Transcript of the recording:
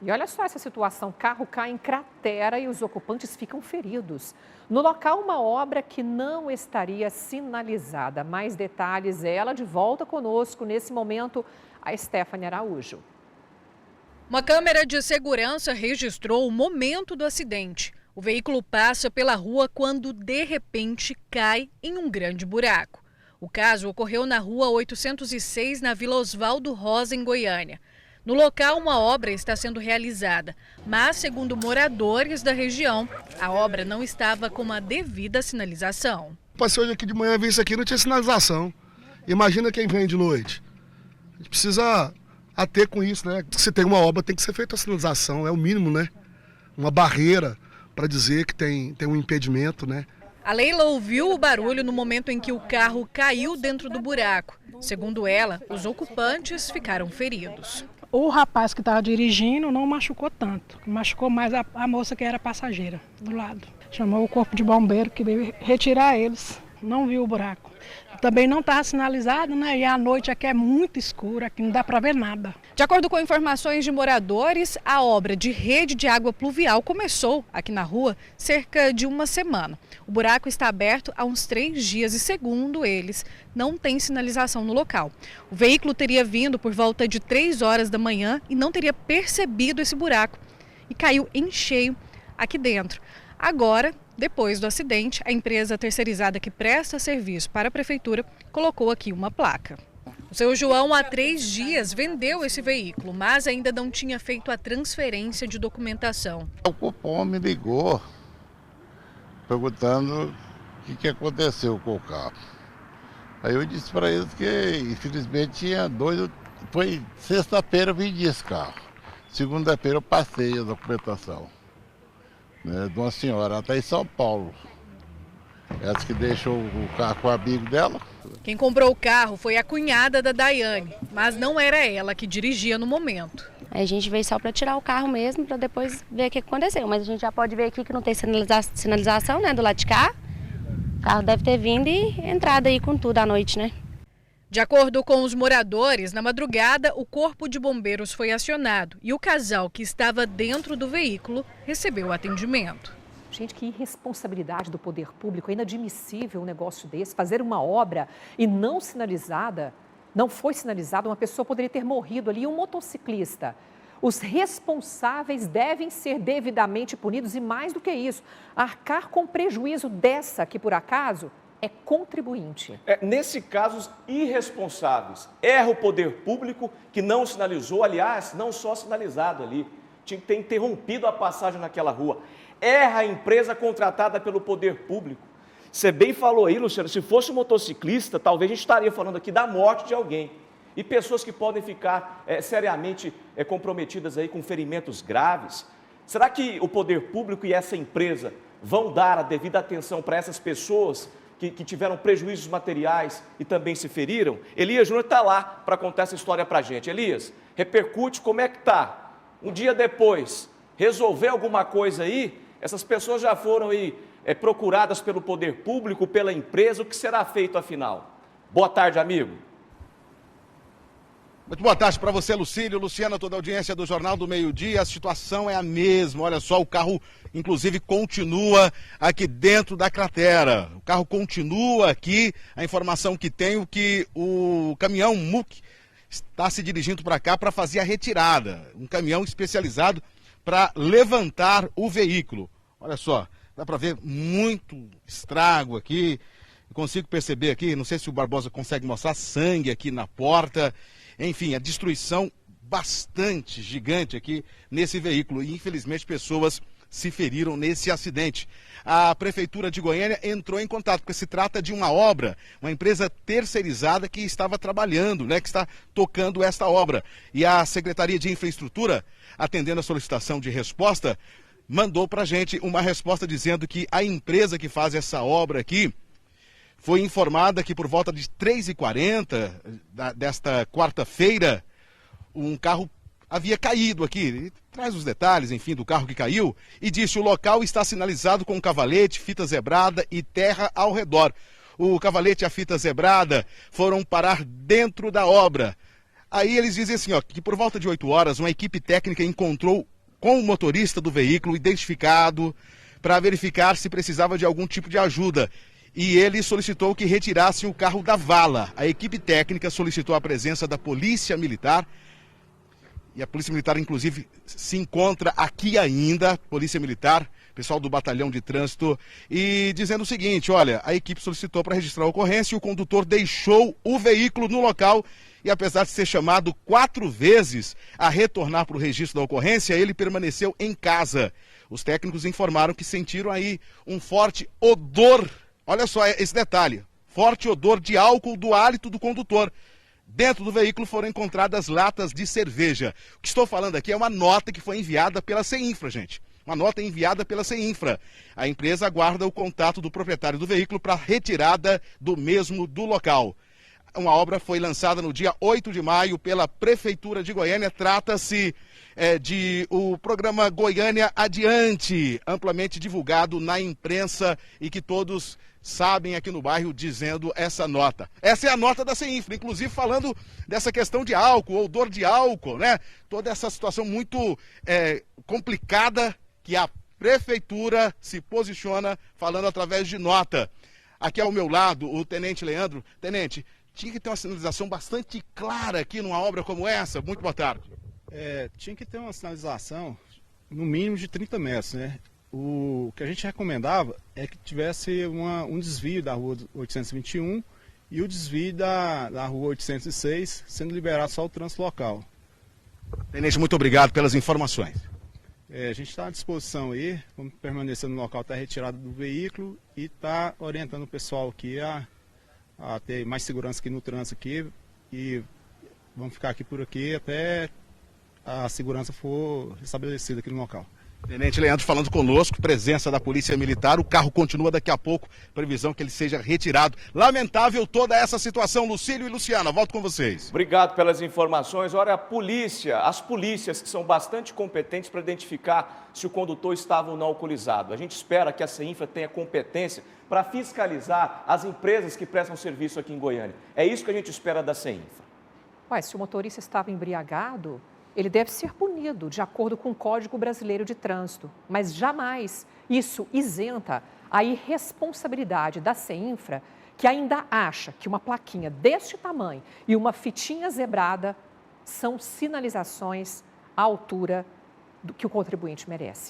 E olha só essa situação, carro cai em cratera e os ocupantes ficam feridos. No local, uma obra que não estaria sinalizada. Mais detalhes, ela de volta conosco nesse momento, a Stephanie Araújo. Uma câmera de segurança registrou o momento do acidente. O veículo passa pela rua quando, de repente, cai em um grande buraco. O caso ocorreu na rua 806, na Vila Osvaldo Rosa, em Goiânia. No local, uma obra está sendo realizada, mas, segundo moradores da região, a obra não estava com a devida sinalização. Passei hoje aqui de manhã, vi isso aqui, não tinha sinalização. Imagina quem vem de noite. A gente precisa ater com isso, né? Se tem uma obra, tem que ser feita a sinalização, é o mínimo, né? Uma barreira para dizer que tem um impedimento, né? A Leila ouviu o barulho no momento em que o carro caiu dentro do buraco. Segundo ela, os ocupantes ficaram feridos. O rapaz que estava dirigindo não machucou tanto, machucou mais a moça que era passageira do lado. Chamou o corpo de bombeiro que veio retirar eles, não viu o buraco. Também não estava sinalizado, né? E a noite aqui é muito escura, aqui não dá para ver nada. De acordo com informações de moradores, a obra de rede de água pluvial começou aqui na rua cerca de uma semana. O buraco está aberto há uns 3 dias e, segundo eles, não tem sinalização no local. O veículo teria vindo por volta de 3 horas da manhã e não teria percebido esse buraco e caiu em cheio aqui dentro. Agora, depois do acidente, a empresa terceirizada que presta serviço para a prefeitura colocou aqui uma placa. O seu João, há 3 dias, vendeu esse veículo, mas ainda não tinha feito a transferência de documentação. O cupom me ligou perguntando o que aconteceu com o carro. Aí eu disse para eles que, infelizmente, tinha 2. Foi sexta-feira eu vendi esse carro. Segunda-feira eu passei a documentação. De uma senhora, até em São Paulo. Essa que deixou o carro com o amigo dela. Quem comprou o carro foi a cunhada da Daiane, mas não era ela que dirigia no momento. A gente veio só para tirar o carro mesmo, para depois ver o que aconteceu. Mas a gente já pode ver aqui que não tem sinalização, né, do lado de cá. O carro deve ter vindo e entrado aí com tudo à noite, né? De acordo com os moradores, na madrugada o corpo de bombeiros foi acionado e o casal que estava dentro do veículo recebeu atendimento. Gente, que irresponsabilidade do poder público, é inadmissível um negócio desse, fazer uma obra e não sinalizada, não foi sinalizada, uma pessoa poderia ter morrido ali, um motociclista. Os responsáveis devem ser devidamente punidos e, mais do que isso, arcar com prejuízo dessa que, por acaso, é contribuinte. Nesse caso, os irresponsáveis. Erra o poder público que não sinalizou, aliás, não só sinalizado ali, tinha que ter interrompido a passagem naquela rua. Erra a empresa contratada pelo poder público. Você bem falou aí, Luciano, se fosse um motociclista, talvez a gente estaria falando aqui da morte de alguém. E pessoas que podem ficar seriamente comprometidas aí com ferimentos graves. Será que o poder público e essa empresa vão dar a devida atenção para essas pessoas que tiveram prejuízos materiais e também se feriram? Elias Júnior está lá para contar essa história para a gente. Elias, repercute como é que está. Um dia depois, resolver alguma coisa aí? Essas pessoas já foram aí procuradas pelo poder público, pela empresa. O que será feito afinal? Boa tarde, amigo. Muito boa tarde para você, Lucílio, Luciana, toda a audiência do Jornal do Meio-Dia. A situação é a mesma. Olha só, o carro, inclusive, continua aqui dentro da cratera. O carro continua aqui. A informação que tenho que o caminhão MUC está se dirigindo para cá para fazer a retirada. Um caminhão especializado para levantar o veículo. Olha só, dá para ver muito estrago aqui. Eu consigo perceber aqui, não sei se o Barbosa consegue mostrar, sangue aqui na porta. Enfim, a destruição bastante gigante aqui nesse veículo. E, infelizmente, pessoas se feriram nesse acidente. A Prefeitura de Goiânia entrou em contato, porque se trata de uma obra, uma empresa terceirizada que estava trabalhando, né, que está tocando esta obra. E a Secretaria de Infraestrutura, atendendo a solicitação de resposta, mandou para a gente uma resposta dizendo que a empresa que faz essa obra aqui foi informada que por volta de 3h40 desta quarta-feira, um carro havia caído aqui. Ele traz os detalhes, enfim, do carro que caiu e disse: o local está sinalizado com cavalete, fita zebrada e terra ao redor. O cavalete e a fita zebrada foram parar dentro da obra. Aí eles dizem assim, ó, que por volta de 8 horas, uma equipe técnica encontrou com o motorista do veículo identificado para verificar se precisava de algum tipo de ajuda. E ele solicitou que retirassem o carro da vala. A equipe técnica solicitou a presença da Polícia Militar. E a Polícia Militar, inclusive, se encontra aqui ainda, Polícia Militar, pessoal do Batalhão de Trânsito, e dizendo o seguinte: olha, a equipe solicitou para registrar a ocorrência e o condutor deixou o veículo no local e, apesar de ser chamado 4 vezes a retornar para o registro da ocorrência, ele permaneceu em casa. Os técnicos informaram que sentiram aí um forte odor, olha só esse detalhe, forte odor de álcool do hálito do condutor. Dentro do veículo foram encontradas latas de cerveja. O que estou falando aqui é uma nota que foi enviada pela CEINFRA, gente. Uma nota enviada pela CEINFRA. A empresa aguarda o contato do proprietário do veículo para retirada do mesmo do local. Uma obra foi lançada no dia 8 de maio pela Prefeitura de Goiânia. Trata-se de o programa Goiânia Adiante, amplamente divulgado na imprensa e que todos sabem aqui no bairro, dizendo essa nota. Essa é a nota da CEINFRA, inclusive falando dessa questão de álcool, odor de álcool, né? Toda essa situação muito complicada que a Prefeitura se posiciona falando através de nota. Aqui ao meu lado, o Tenente Leandro. Tenente, tinha que ter uma sinalização bastante clara aqui numa obra como essa. Muito boa tarde. Tinha que ter uma sinalização no mínimo de 30 metros, né? O que a gente recomendava é que tivesse um desvio da rua 821 e o desvio da rua 806, sendo liberado só o trânsito local. Tenente, muito obrigado pelas informações. A gente está à disposição aí, vamos permanecer no local, está retirado do veículo e está orientando o pessoal aqui a ter mais segurança aqui no trânsito aqui, e vamos ficar aqui por aqui até a segurança for restabelecida aqui no local. Tenente Leandro falando conosco, presença da Polícia Militar, o carro continua daqui a pouco, previsão que ele seja retirado. Lamentável toda essa situação. Lucílio e Luciana, volto com vocês. Obrigado pelas informações. Olha, as polícias que são bastante competentes para identificar se o condutor estava ou não alcoolizado. A gente espera que a CEINFRA tenha competência para fiscalizar as empresas que prestam serviço aqui em Goiânia. É isso que a gente espera da CEINFRA. Se o motorista estava embriagado, ele deve ser punido de acordo com o Código Brasileiro de Trânsito, mas jamais isso isenta a irresponsabilidade da CEINFRA, que ainda acha que uma plaquinha deste tamanho e uma fitinha zebrada são sinalizações à altura do que o contribuinte merece.